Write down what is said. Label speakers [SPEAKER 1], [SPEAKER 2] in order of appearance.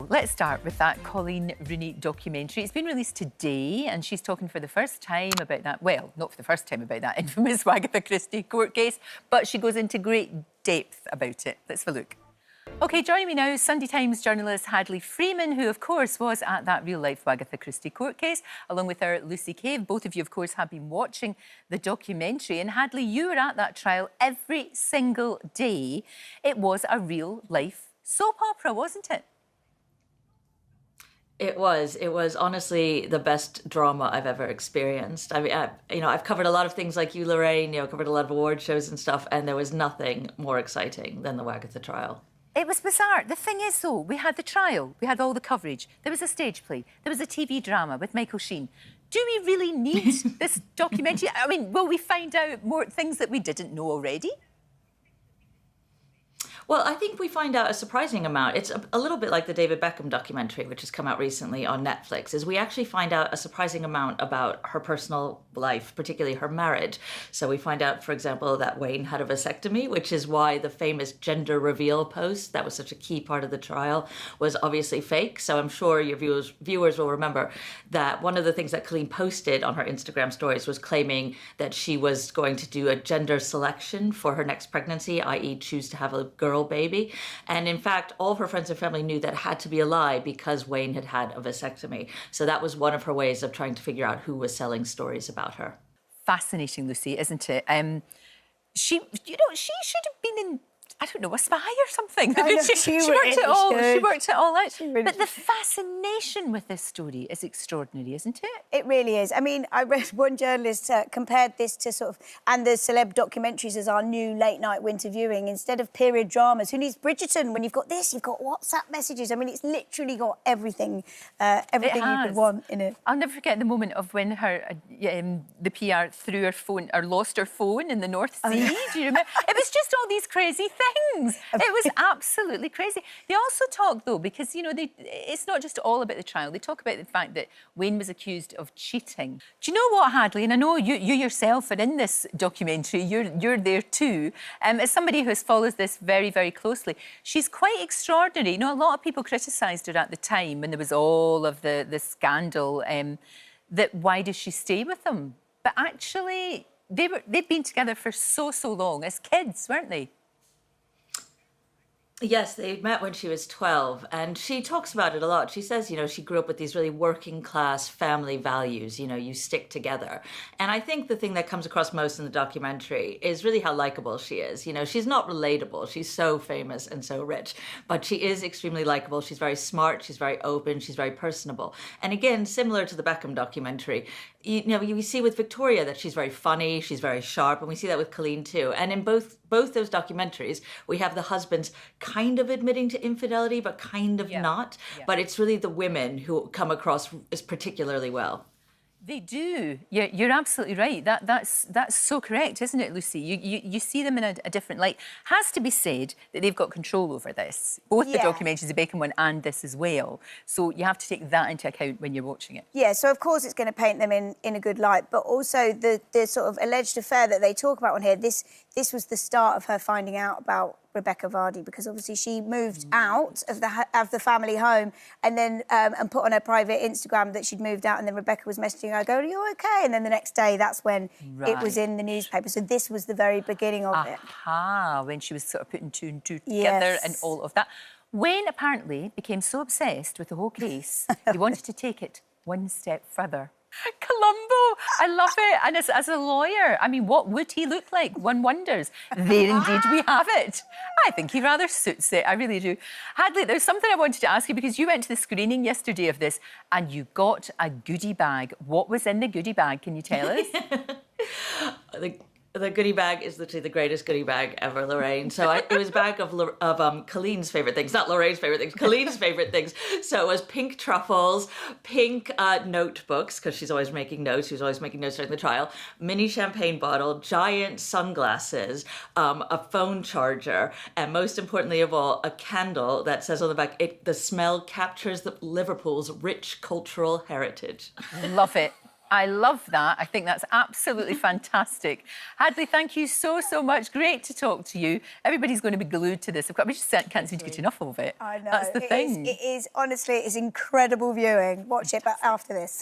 [SPEAKER 1] let's start with that Coleen Rooney documentary. It's been released today and she's talking for the first time about that, well, not for the first time about that infamous Wagatha Christie court case, but she goes into great depth about it. Let's have a look. OK, joining me now is Sunday Times journalist Hadley Freeman, who, of course, was at that real-life Wagatha Christie court case, along with our Lucie. Both of you, of course, have been watching the documentary. And, Hadley, you were at that trial every single day. It was a real-life soap opera, wasn't it?
[SPEAKER 2] It was honestly the best drama I've ever experienced. I mean, I've covered a lot of things like you, Lorraine, covered a lot of award shows and stuff, and there was nothing more exciting than the Wagatha trial.
[SPEAKER 1] It was bizarre. The thing is, though, we had the trial, we had all the coverage, there was a stage play, there was a TV drama with Michael Sheen. Do we really need this documentary? I mean, will we find out more things that we didn't know already?
[SPEAKER 2] Well, I think we find out a surprising amount. It's a little bit like the David Beckham documentary, which has come out recently on Netflix, is we actually find out a surprising amount about her personal life, particularly her marriage. So we find out, for example, that Wayne had a vasectomy, which is why the famous gender reveal post, that was such a key part of the trial, was obviously fake. So I'm sure your viewers will remember that one of the things that Coleen posted on her Instagram stories was claiming that she was going to do a gender selection for her next pregnancy, i.e. choose to have a girl baby. And in fact, all of her friends and family knew that had to be a lie because Wayne had had a vasectomy. So that was one of her ways of trying to figure out who was selling stories about her. Fascinating,
[SPEAKER 1] Lucie, isn't it? She should have been in, I don't know, a spy or something.
[SPEAKER 3] She worked it
[SPEAKER 1] all out. But the fascination with this story is extraordinary, isn't it?
[SPEAKER 3] It really is. I mean, I read one journalist compared this to and the celeb documentaries as our new late-night winter viewing. Instead of period dramas, who needs Bridgerton? When you've got this, you've got WhatsApp messages. I mean, it's literally got everything you could want in it.
[SPEAKER 1] I'll never forget the moment of when her, the PR threw her phone, or lost her phone in the North Sea. Do you remember? It was just all these crazy things. It was absolutely crazy. They also talk, though, because, it's not just all about the trial. They talk about the fact that Wayne was accused of cheating. Do you know what, Hadley? And I know you yourself are in this documentary. You're there too. As somebody who has followed this very, very closely, she's quite extraordinary. A lot of people criticised her at the time when there was all of the scandal, that why does she stay with him? But actually, they've been together for so long as kids, weren't they?
[SPEAKER 2] Yes, they met when she was 12, and she talks about it a lot. She says, she grew up with these really working class family values, you stick together. And I think the thing that comes across most in the documentary is really how likable she is. She's not relatable. She's so famous and so rich, but she is extremely likable. She's very smart. She's very open. She's very personable. And again, similar to the Beckham documentary, you see with Victoria that she's very funny, she's very sharp, and we see that with Coleen too. And in both those documentaries, we have the husbands kind of admitting to infidelity, but kind of not. Yeah. But it's really the women who come across as particularly well.
[SPEAKER 1] They do. You're absolutely right. That's so correct, isn't it, Lucie? You see them in a different light. Has to be said that they've got control over this. Both the documentaries, the Beckham one and this as well. So you have to take that into account when you're watching it.
[SPEAKER 3] Yeah, so of course it's going to paint them in a good light, but also the sort of alleged affair that they talk about on here, this was the start of her finding out about Rebecca Vardy, because obviously she moved out of the family home and then and put on her private Instagram that she'd moved out, and then Rebecca was messaging her going, "Are you okay?" And then the next day, that's when it was in the newspaper. So this was the very beginning of it.
[SPEAKER 1] When she was sort of putting two and two together and all of that. Wayne apparently became so obsessed with the whole case, he wanted to take it one step further. Columbo, I love it. And as a lawyer, I mean, what would he look like? One wonders. There indeed we have it. I think he rather suits it, I really do. Hadley, there's something I wanted to ask you, because you went to the screening yesterday of this and you got a goodie bag. What was in the goodie bag? Can you tell us?
[SPEAKER 2] The goodie bag is literally the greatest goodie bag ever, Lorraine. So it was a bag of Colleen's favourite things, not Lorraine's favourite things, Colleen's favourite things. So it was pink truffles, pink notebooks, because she's always making notes. She was always making notes during the trial. Mini champagne bottle, giant sunglasses, a phone charger, and most importantly of all, a candle that says on the back, the smell captures Liverpool's rich cultural heritage.
[SPEAKER 1] Love it. I love that. I think that's absolutely fantastic. Hadley, thank you so much. Great to talk to you. Everybody's going to be glued to this. We just can't seem to get enough of it.
[SPEAKER 3] I know.
[SPEAKER 1] That's the thing.
[SPEAKER 3] It is, honestly, it's incredible viewing. Watch it after this.